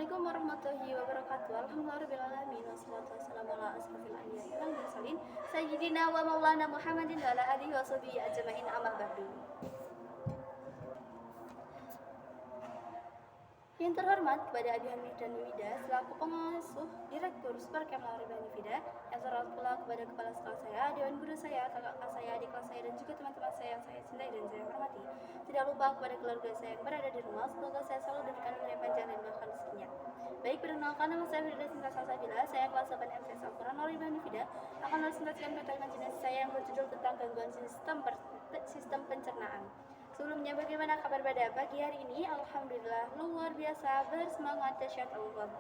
Assalamualaikum warahmatullahi wabarakatuh. Alhamdulillahirobbilalamin wassalatu wassalamu ala asrofil anbiya'i wal mursalin sayyidina wa maulana Muhammadin wa ala alihi washabihi ajmain, amma ba'du. Yang terhormat kepada Abi Hamid dan Wida selaku pengasuh Direktur Supercamp Lauribani Fida, yang terhormat pula kepada kepala sekolah saya, dewan guru saya, kakak kelas saya, adik kelas saya, dan juga teman-teman saya yang saya cintai dan saya hormati. Tidak lupa kepada keluarga saya yang berada di rumah, semoga saya selalu diberikan umur yang panjang dan bahkan rezekinya. Baik, perkenalkan, nama saya Firda Sinta Salsabila, saya kelas 8 MTS Al-Quran Lauribani Fida, akan presentasikan materi imajinasi saya yang berjudul tentang gangguan sistem pencernaan. Sebelumnya, bagaimana kabar pada pagi hari ini? Alhamdulillah luar biasa bersemangat, dahsyat Allah.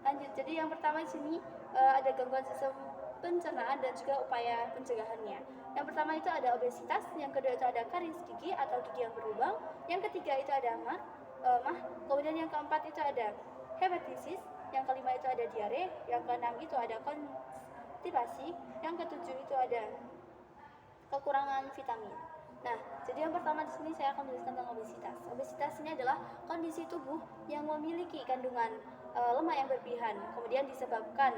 Lanjut, jadi yang pertama di sini ada gangguan sistem pencernaan dan juga upaya pencegahannya. Yang pertama itu ada obesitas, yang kedua itu ada karies gigi atau gigi yang berlubang, yang ketiga itu ada mah, kemudian yang keempat itu ada hepatitis, yang kelima itu ada diare, yang keenam itu ada konstipasi, yang ketujuh itu ada kekurangan vitamin. Nah, jadi yang pertama di sini saya akan menjelaskan tentang obesitas. Obesitas ini adalah kondisi tubuh yang memiliki kandungan lemak yang berlebihan, kemudian disebabkan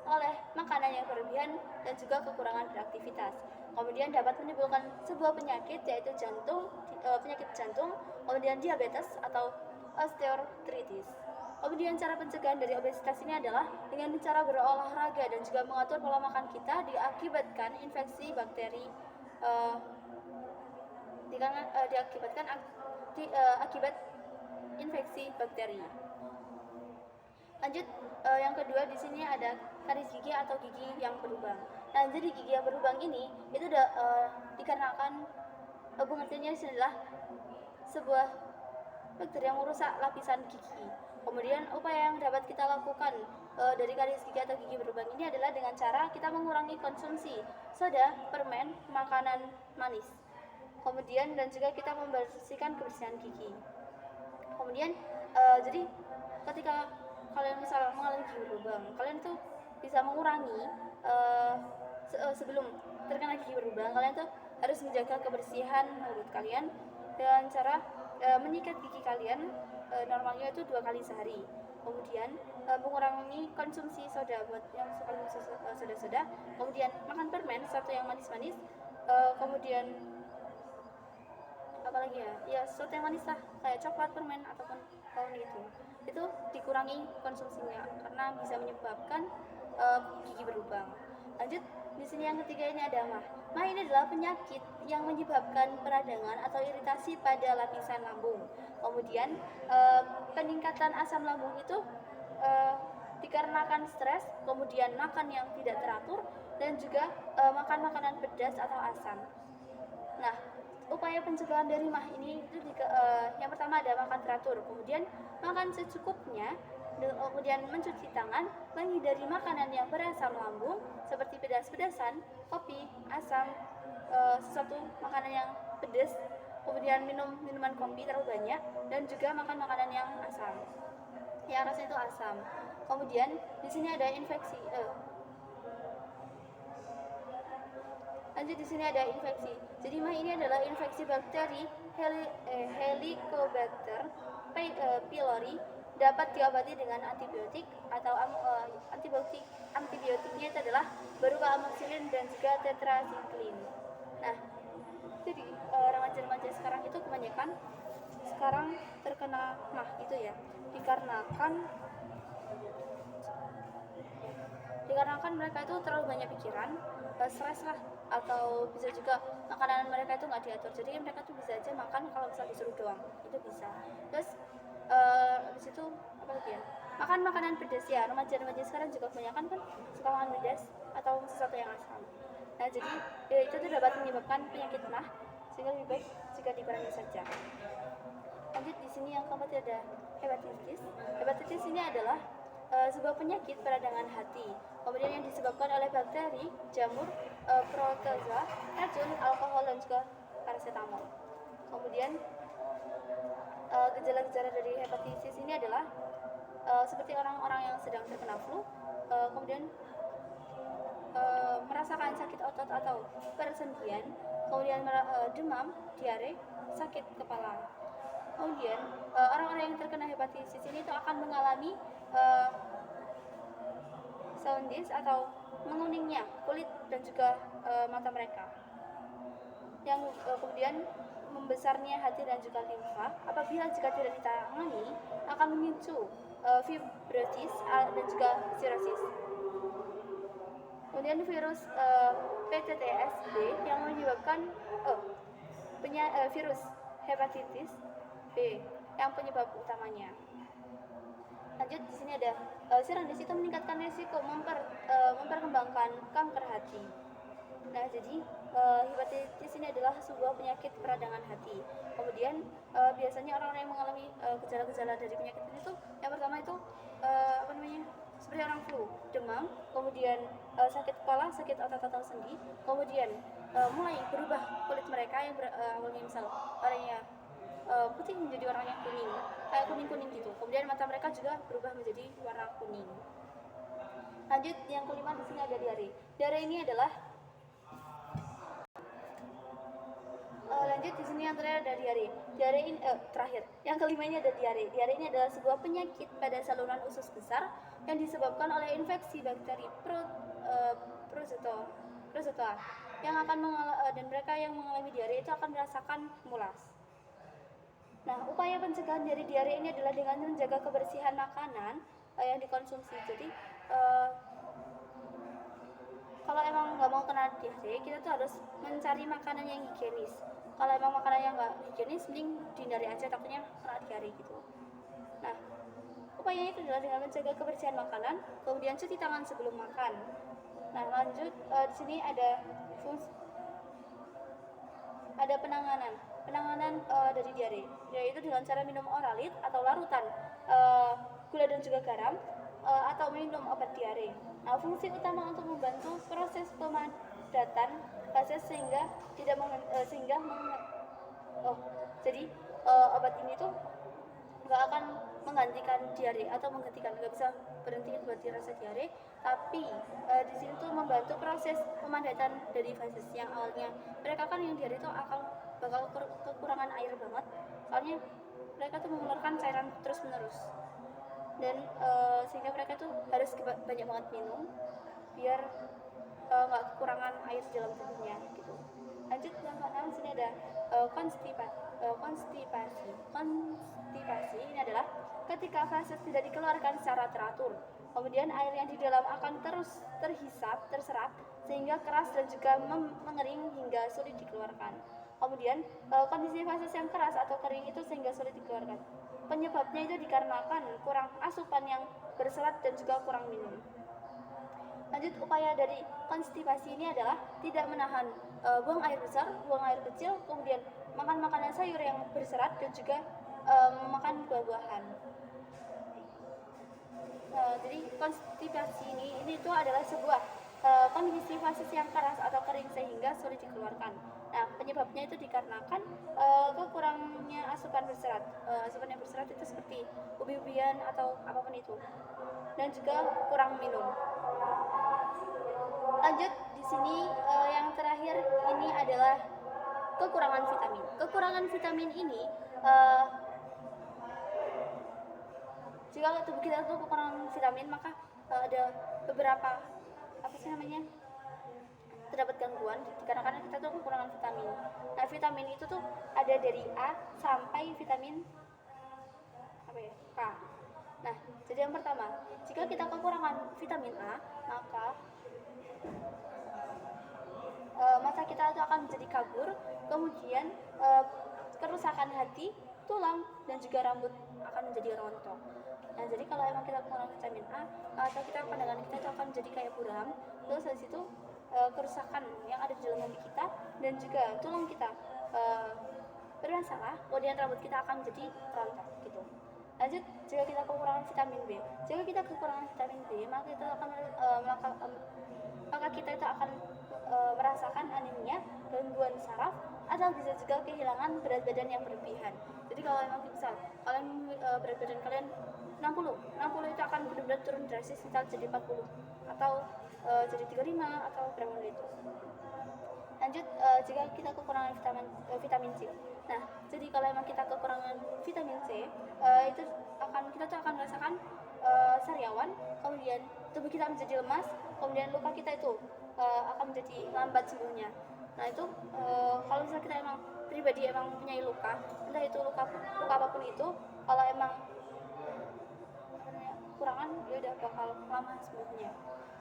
oleh makanan yang berlebihan dan juga kekurangan beraktivitas. Kemudian dapat menimbulkan sebuah penyakit, yaitu penyakit jantung, kemudian diabetes atau osteoartritis. Kemudian cara pencegahan dari obesitas ini adalah dengan cara berolahraga dan juga mengatur pola makan kita diakibatkan infeksi bakteri akibat infeksi bakteri. Lanjut, yang kedua di sini ada karies gigi atau gigi yang berlubang. Nah, jadi gigi yang berlubang ini itu dikarenakan pengertiannya adalah sebuah bakteri yang merusak lapisan gigi. Kemudian upaya yang dapat kita lakukan dari karies gigi atau gigi berlubang ini adalah dengan cara kita mengurangi konsumsi soda, permen, makanan manis. Kemudian dan juga kita membersihkan kebersihan gigi. Kemudian jadi ketika kalian misal mengalami gigi berlubang, kalian tuh bisa mengurangi sebelum terkena gigi berlubang, kalian tuh harus menjaga kebersihan mulut kalian dengan cara menyikat gigi kalian normalnya itu 2 kali sehari. Kemudian mengurangi konsumsi soda buat yang suka soda-soda, kemudian makan permen satu yang manis-manis, kemudian apalagi ya sesuatu yang manis lah, kayak coklat, permen ataupun kawan itu dikurangi konsumsinya karena bisa menyebabkan gigi berlubang. Lanjut, di sini yang ketiga ini ada mah. Mah ini adalah penyakit yang menyebabkan peradangan atau iritasi pada lapisan lambung. Kemudian peningkatan asam lambung itu dikarenakan stres, kemudian makan yang tidak teratur, dan juga makan makanan pedas atau asam. Nah, upaya pencegahan dari mah ini itu yang pertama ada makan teratur, kemudian makan secukupnya, kemudian mencuci tangan, menghindari makanan yang berasam lambung seperti pedas-pedasan, kopi, asam, sesuatu makanan yang pedas, kemudian minum minuman kopi terlalu banyak, dan juga makan makanan yang asam, yang rasanya itu asam. Kemudian di sini ada infeksi. Lanjut, di sini ada infeksi. Jadi mah ini adalah infeksi bakteri Helicobacter pylori, dapat diobati dengan antibiotik atau antibiotiknya itu adalah berupa amoxicillin dan juga tetracycline. Nah, jadi remaja-remaja sekarang itu kebanyakan sekarang terkena mah itu ya dikarenakan mereka itu terlalu banyak pikiran, stres lah, atau bisa juga makanan mereka itu nggak diatur. Jadi mereka tuh bisa aja makan kalau bisa disuruh doang, itu bisa. Terus di situ apa lagi ya, makan makanan pedas ya. Remaja-remaja sekarang juga kebanyakan kan suka makan pedas atau sesuatu yang asam. Nah, jadi itu tuh dapat menyebabkan penyakit mah, sehingga lebih baik jika dikurangi saja. Lanjut, di sini yang keempat ada hepatitis. Hepatitis ini adalah sebuah penyakit peradangan hati, kemudian yang disebabkan oleh bakteri, jamur, protozoa, racun, alkohol, dan juga paracetamol. Kemudian gejala-gejala dari hepatitis ini adalah seperti orang-orang yang sedang terkena flu, kemudian merasakan sakit otot atau persendian, kemudian demam, diare, sakit kepala. Kemudian orang-orang yang terkena hepatitis ini itu akan mengalami jaundice atau menguningnya kulit dan juga mata mereka, yang kemudian membesarnya hati dan juga limfa. Apabila jika tidak ditangani akan memicu fibrosis dan juga sirosis. Kemudian virus PTTSD yang menyebabkan virus hepatitis B yang penyebab utamanya. Lanjut, di sini ada sirosis itu meningkatkan risiko memperkembangkan kanker hati. Nah, jadi hepatitis ini adalah sebuah penyakit peradangan hati. Kemudian biasanya orang-orang yang mengalami gejala-gejala dari penyakit ini tuh yang pertama itu seperti orang flu, demam, kemudian sakit kepala, sakit otot atau sendi, kemudian mulai berubah kulit mereka yang awalnya misal warnanya putih menjadi warnanya kuning, kayak kuning-kuning gitu. Kemudian mata mereka juga berubah menjadi warna kuning. Lanjut, yang kelima di sini ada diare. Diare ini adalah lanjut di sini yang terakhir ada diare. Diare ini terakhir. Yang kelima ini ada diare. Diare ini adalah sebuah penyakit pada saluran usus besar yang disebabkan oleh infeksi bakteri Protozoa yang akan dan mereka yang mengalami diare itu akan merasakan mulas. Nah, upaya pencegahan dari diare ini adalah dengan menjaga kebersihan makanan yang dikonsumsi. Jadi kalau emang nggak mau kena diare, kita tuh harus mencari makanan yang higienis. Kalau emang makanan yang nggak higienis, mending dihindari aja, takutnya kena diare gitu. Nah, upayanya itu adalah dengan menjaga kebersihan makanan, kemudian cuci tangan sebelum makan. Nah, lanjut di sini ada penanganan dari diare, yaitu dengan cara minum oralit atau larutan gula dan juga garam atau minum obat diare. Nah, fungsi utama untuk membantu proses pemadatan fases jadi obat ini tuh nggak akan menggantikan diare atau nggak bisa berhenti buat rasa diare, tapi di sini tuh membantu proses pemadatan dari fases yang awalnya mereka kan yang diare itu bakal kekurangan air banget, soalnya mereka tuh mengeluarkan cairan terus menerus, dan sehingga mereka tuh harus banyak banget minum biar nggak kekurangan air di dalam tubuhnya gitu. Lanjut, yang keenam, sini ada konstipasi ini adalah ketika fases tidak dikeluarkan secara teratur, kemudian air yang di dalam akan terus terserap sehingga keras dan juga mengering hingga sulit dikeluarkan. Kemudian kondisi fases yang keras atau kering itu sehingga sulit dikeluarkan. Penyebabnya itu dikarenakan kurang asupan yang berserat dan juga kurang minum. Lanjut, upaya dari konstipasi ini adalah tidak menahan buang air besar, buang air kecil, kemudian makan makanan sayur yang berserat dan juga makan buah-buahan. Jadi konstipasi ini itu adalah sebuah kondisi fases yang keras atau kering sehingga sulit dikeluarkan. Nah, penyebabnya itu dikarenakan kekurangnya asupan berserat. Asupan yang berserat itu seperti ubi-ubian atau apapun itu, dan juga kurang minum. Lanjut, di sini yang terakhir ini adalah kekurangan vitamin. Kekurangan vitamin ini jika tubuh kita tuh kekurangan vitamin, maka ada beberapa terdapat gangguan dikarenakan kita tuh kekurangan vitamin. Nah, vitamin itu tuh ada dari A sampai vitamin K. Nah, jadi yang pertama, jika kita kekurangan vitamin A, maka mata kita itu akan menjadi kabur, kemudian kerusakan hati, tulang, dan juga rambut akan menjadi rontok. Nah, jadi kalau emang kita kurang vitamin A, atau pandangan kita itu akan menjadi kayak buram, terus dari situ kerusakan yang ada di dalam hati kita dan juga tulang kita bermasalah, kemudian rambut kita akan menjadi rontok gitu. Lanjut, jika kita kekurangan vitamin B, maka kita itu akan merasakan anemia, gangguan saraf, atau bisa juga kehilangan berat badan yang berlebihan. Jadi kalau emang misal kalian berat badan kalian 60 itu akan benar-benar turun drastis, misal jadi 40 atau jadi 35 atau berapa itu. Lanjut, jika kita kekurangan vitamin C. Nah, Jadi kalau emang kita kekurangan vitamin C, itu kita tuh akan merasakan sariawan, kemudian tubuh kita menjadi lemas, kemudian luka kita itu akan menjadi lambat sembuhnya. Nah itu kalau misalnya kita emang pribadi emang punya luka, entah itu luka apapun itu, kalau emang kekurangan ya udah bakal lama sembuhnya.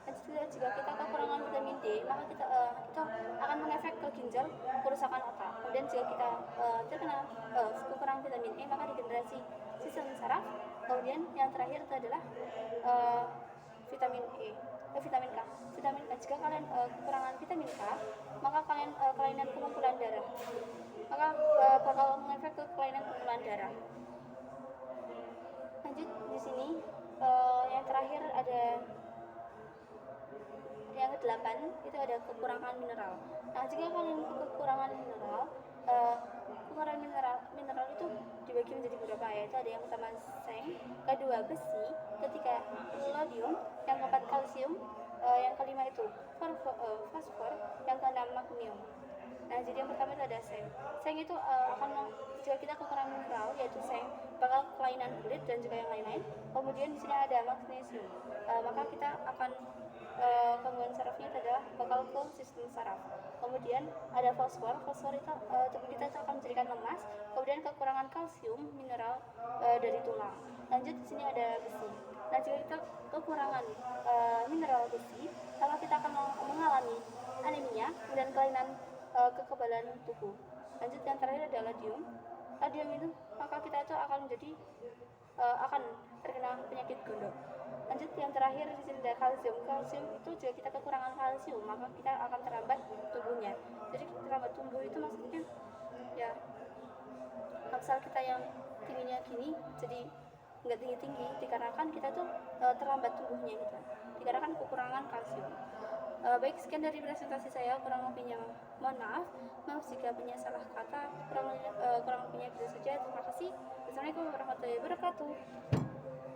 Dan jika kita kekurangan vitamin D, maka kita itu akan mengefek ke ginjal, kerusakan otak. Kemudian jika kita terkena kekurangan vitamin E, maka degenerasi sistem saraf. Kemudian yang terakhir itu adalah vitamin K. Vitamin K, jika kalian kekurangan vitamin K, maka kalian kelainan pengumpulan darah. Maka bakal mengefek ke kelainan pengumpulan darah. Lanjut di sini yang terakhir ada yang ke-8, itu ada kekurangan mineral. Nah, jika kalian kekurangan mineral, mineral itu dibagi menjadi beberapa, yaitu ada yang pertama seng, kedua besi, ketiga rhodium, yang keempat kalsium, yang kelima itu fosfor, yang keenam magneum. Nah, jadi yang pertama itu ada seng. Seng itu akan jika kita kekurangan mineral, yaitu seng, bakal kelainan kulit dan juga yang lain-lain. Kemudian di sini ada magnesium, maka kita akan gangguan sarafnya itu adalah bakal ke sistem saraf. Kemudian ada fosfor itu tubuh kita itu akan menjadikan lemas. Kemudian kekurangan kalsium mineral dari tulang. Lanjut di sini ada besi. Nah, jika kita kekurangan mineral besi, maka kita akan mengalami anemia dan kelainan kekebalan tubuh. Lanjut yang terakhir adalah rhodium. Rhodium itu maka kita itu akan menjadi akan terkena penyakit gondok. Lanjut yang terakhir di sini ada kalsium. Kalsium itu jika kita kekurangan kalsium, maka kita akan terlambat tumbuhnya. Jadi terlambat tumbuh itu maksudnya ya sel kita yang tingginya gini jadi nggak tinggi-tinggi dikarenakan kita tuh terlambat tumbuhnya gitu. Dikarenakan kekurangan kalsium. Baik, sekian dari presentasi saya, kurang lebihnya mohon maaf jika punya salah kata, kurang lebihnya itu saja. Terima kasih. Assalamualaikum warahmatullahi wabarakatuh.